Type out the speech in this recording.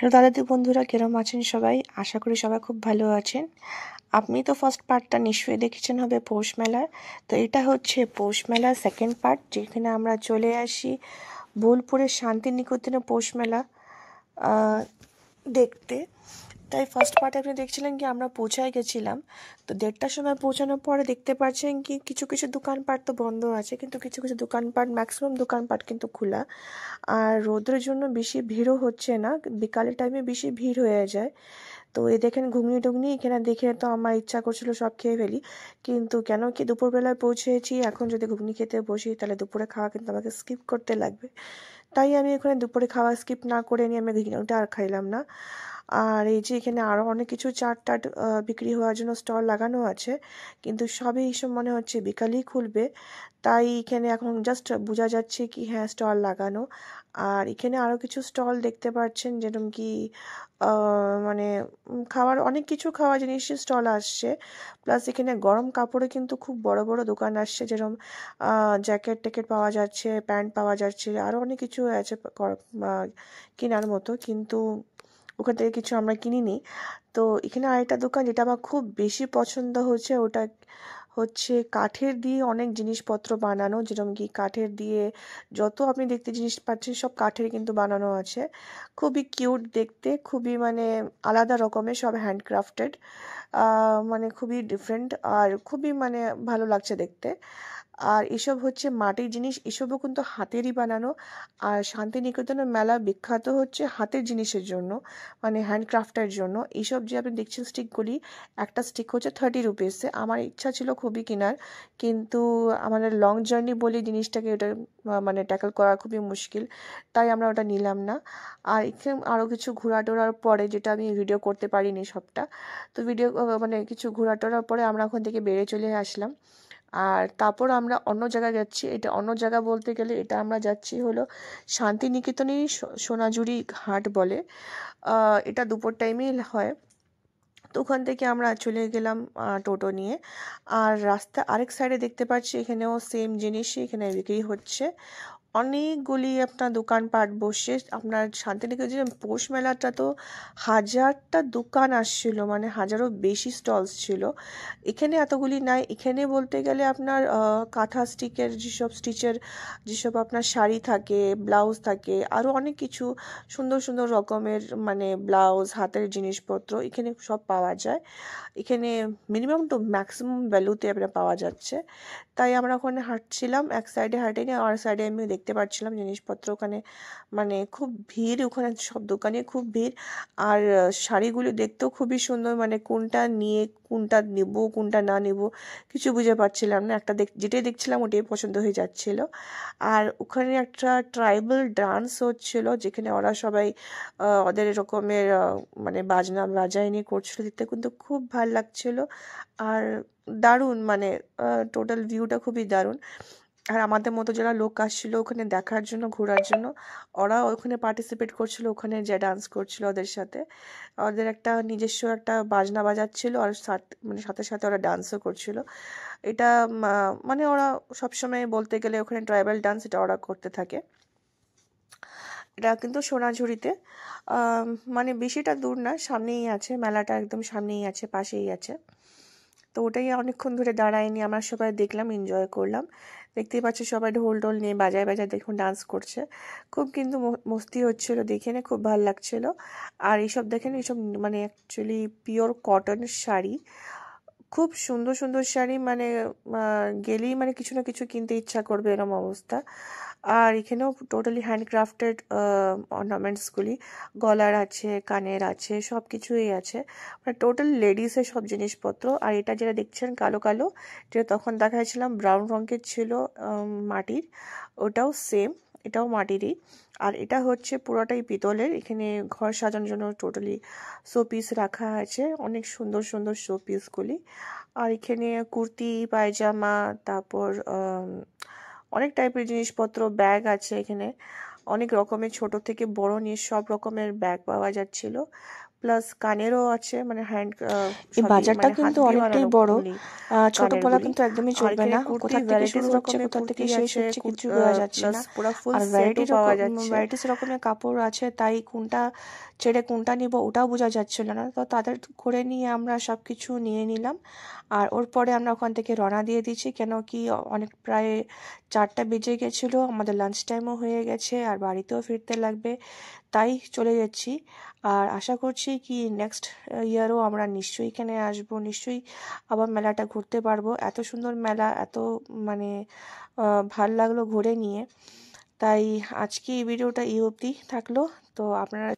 Hello দাদাদি বন্ধুরা, কেরম আছেন সবাই? আশা করি সবাই খুব ভালো আছেন। আপনি তো ফার্স্ট পার্টটা নিশ্চয়ই দেখেছেন হবে পৌষ মেলার। তো এটা হচ্ছে পৌষ মেলার সেকেন্ড পার্ট, যেখানে আমরা চলে আসি বোলপুরের শান্তিনিকেতনে পৌষ মেলা দেখতে। তাই ফার্স্ট পার্টে আপনি দেখছিলেন কি আমরা পৌঁছায় গেছিলাম। তো 1:30টার সময় পৌঁছানোর পরে দেখতে পাচ্ছেন কি কিছু কিছু দোকানপাট তো বন্ধ আছে, কিন্তু কিছু কিছু দোকানপাট, ম্যাক্সিমাম দোকানপাট কিন্তু খোলা। আর রোদের জন্য বেশি ভিড়ও হচ্ছে না, বিকালের টাইমে বেশি ভিড় হয়ে যায়। তো এই দেখেন ঘুগনি টুগনি এখানে দেখে তো আমার ইচ্ছা করছিল সব খেয়ে ফেলি, কিন্তু কেন কি দুপুরবেলায় পৌঁছেছি, এখন যদি ঘুগনি খেতে বসি তাহলে দুপুরে খাওয়া কিন্তু আমাকে স্কিপ করতে লাগবে। তাই আমি এখানে দুপুরে খাওয়া স্কিপ না করে নিয়ে আমি ঘুগনিটা আর খাইলাম না। আর এই যে এখানে আরও অনেক কিছু চাট টাট বিক্রি হওয়ার জন্য স্টল লাগানো আছে, কিন্তু সবই এইসব মনে হচ্ছে বিকালেই খুলবে। তাই এখানে এখন জাস্ট বোঝা যাচ্ছে কি হ্যাঁ স্টল লাগানো। আর এখানে আরও কিছু স্টল দেখতে পাচ্ছেন, যেরকম কি মানে খাওয়ার অনেক কিছু খাওয়া জিনিসের স্টল আসছে। প্লাস এখানে গরম কাপড়ে কিন্তু খুব বড় বড় দোকান আসছে, যেরকম জ্যাকেট ট্যাকেট পাওয়া যাচ্ছে, প্যান্ট পাওয়া যাচ্ছে, আরও অনেক কিছু আছে কেনার মতো, কিন্তু ওখান থেকে কিছু আমরা কিনিনি। তো এখানে আরেকটা দোকান যেটা আমার খুব বেশি পছন্দ হচ্ছে, ওটা হচ্ছে কাঠের দিয়ে অনেক জিনিসপত্র বানানো, যেরকম কি কাঠের দিয়ে যত আপনি দেখতে জিনিস পাচ্ছেন সব কাঠের কিন্তু বানানো আছে। খুবই কিউট দেখতে, খুবই মানে আলাদা রকমের, সব হ্যান্ডক্রাফটেড, মানে খুবই ডিফারেন্ট আর খুবই মানে ভালো লাগছে দেখতে। আর এসব হচ্ছে মাটির জিনিস, এসবও কিন্তু হাতেরই বানানো। আর শান্তিনিকেতনের মেলা বিখ্যাত হচ্ছে হাতের জিনিসের জন্য, মানে হ্যান্ডক্রাফটের জন্য। এইসব যে আপনি দেখছেন স্টিকগুলি, একটা স্টিক হচ্ছে 30 রুপিসে। আমার ইচ্ছা ছিল খুবই কেনার, কিন্তু আমাদের লং জার্নি বলে জিনিসটাকে ওটা মানে ট্যাকল করা খুবই মুশকিল, তাই আমরা ওটা নিলাম না। আর এখানে আরও কিছু ঘোরা টোরার পরে, যেটা আমি ভিডিও করতে পারিনি সবটা, তো ভিডিও মানে কিছু ঘোরা টোরার পরে আমরা ওখান থেকে বেরিয়ে চলে আসলাম। আর তারপর আমরা অন্য জায়গায় যাচ্ছি। এটা অন্য জায়গা বলতে গেলে এটা আমরা যাচ্ছি হলো শান্তিনিকেতনেরই সোনাঝুরি ঘাট বলে। এটা দুপুর টাইমেই হয়। তো ওখান থেকে আমরা চলে গেলাম টোটো নিয়ে। আর রাস্তা আরেক সাইডে দেখতে পাচ্ছি এখানেও সেম জিনিসই এখানে বিক্রি হচ্ছে। অনেকগুলি আপনার দোকানপাট বসে। আপনার শান্তিনিকেতন পৌষ মেলাটা তো হাজারটা দোকান আসছিল, মানে হাজারও বেশি স্টলস ছিল। এখানে এতগুলি নাই। এখানে বলতে গেলে আপনার কাঁথা স্টিচের যেসব যেসব আপনার শাড়ি থাকে, ব্লাউজ থাকে, আরও অনেক কিছু সুন্দর সুন্দর রকমের মানে ব্লাউজ, হাতের জিনিসপত্র এখানে সব পাওয়া যায়। এখানে মিনিমাম টু ম্যাক্সিমাম ভ্যালুতে আপনার পাওয়া যাচ্ছে। তাই আমরা ওখানে হাঁটছিলাম, এক সাইডে হাঁটিনি, আর সাইডে আমি দেখতে পাচ্ছিলাম জিনিসপত্র ওখানে মানে খুব ভিড়, ওখানে সব দোকানে খুব ভিড়। আর শাড়িগুলি দেখতেও খুবই সুন্দর, মানে কোনটা নিয়ে কোনটা নেব কোনটা না নেব কিছু বুঝে পাচ্ছিলাম না। একটা যেটাই দেখছিলাম ওটাই পছন্দ হয়ে যাচ্ছিল। আর ওখানে একটা ট্রাইবাল ডান্স হচ্ছিল, যেখানে ওরা সবাই ওদের এরকমের মানে বাজনা বাজায় নিয়ে করছিল, দেখতে কিন্তু খুব ভাল লাগছিল। আর দারুণ, মানে টোটাল ভিউটা খুবই দারুণ। আর আমাদের মতো যারা লোক আসছিল ওখানে দেখার জন্য, ঘোরার জন্য, ওরা ওখানে পার্টিসিপেট করছিল, ওখানে যে ডান্স করছিল ওদের সাথে। ওদের একটা নিজস্ব একটা বাজনা বাজাচ্ছিল, আর মানে সাথে সাথে ওরা ডান্সও করছিল। এটা মানে ওরা সবসময় বলতে গেলে ওখানে ট্রাইবাল ডান্স এটা ওরা করতে থাকে। এটা কিন্তু সোনাঝুরিতে, মানে বেশিটা দূর না, সামনেই আছে মেলাটা, একদম সামনেই আছে, পাশেই আছে। তো ওটাই অনেকক্ষণ ধরে দাঁড়ায়নি, আমরা সবাই দেখলাম, এনজয় করলাম। দেখতেই পাচ্ছি সবাই ঢোল টোল নিয়ে বাজায় বাজায় দেখুন ডান্স করছে। খুব কিন্তু মস্তি হচ্ছিল, দেখে না খুব ভালো লাগছিল। আর এইসব দেখেন, এইসব মানে অ্যাকচুয়ালি পিওর কটন শাড়ি, খুব সুন্দর সুন্দর শাড়ি, মানে গেলেই মানে কিছু না কিছু কিনতে ইচ্ছা করবে এরকম অবস্থা। আর এখানেও টোটালি হ্যান্ডক্রাফটেড অর্নামেন্টসগুলি, গলার আছে, কানের আছে, সব কিছুই আছে, মানে টোটাল লেডিসের সব জিনিসপত্র। আর এটা যেটা দেখছেন কালো কালো, যেটা তখন দেখাচ্ছিলাম ব্রাউন রঙের ছিল মাটির, ওটাও সেম, এটাও মাটিরই। আর এটা হচ্ছে পুরোটাই পিতলের। এখানে ঘর সাজানোর জন্য টোটালি শোপিস রাখা আছে, অনেক সুন্দর সুন্দর শোপিসগুলি। আর এখানে কুর্তি, পায়জামা, তারপর অনেক টাইপের জিনিসপত্র, ব্যাগ আছে এখানে, অনেক রকমের ছোট থেকে বড় নিয়ে সব রকমের ব্যাগ পাওয়া যাচ্ছিল। প্লাস কানেরও আছে, মানে হ্যান্ড এই বাজারটা মানে হাত কিন্তু দিয়ে অনেকটাই বানানো বড়, ফুললি ছোট কানের বলা গুলি। কিন্তু একদমই আর চলবে এখানে না। কুর্তি কোথা থেকে ভ্যারাইটিস শুরু হচ্ছে রকমের কোথা থেকে কুর্তি শেষ আছে, হচ্ছে কিছু বোঝা যাচ্ছে প্লাস না। পুরো ফুল আর সেটও পাওয়া যাচ্ছে। ভ্যারাইটিস রকমের কাপড় আছে, তাই কোনটা ছেড়ে কোনটা নিব ওটাও বোঝা যাচ্ছিল না। তো তাদের করে নিয়ে আমরা সব কিছু নিয়ে নিলাম। আর ওর পরে আমরা ওখান থেকে রওনা দিয়ে দিচ্ছি, কেন কি অনেক প্রায় 4টা বেজে গেছিলো, আমাদের লাঞ্চ টাইমও হয়ে গেছে আর বাড়িতেও ফিরতে লাগবে, তাই চলে যাচ্ছি। আর আশা করছি কি নেক্সট ইয়ারও আমরা নিশ্চয়ই এখানে আসবো, নিশ্চয়ই আবার মেলাটা ঘুরতে পারবো। এত সুন্দর মেলা, এত মানে ভাল লাগলো ঘুরে নিয়ে। তাই আজকে এই ভিডিওটা এই অবধি থাকলো। তো আপনারা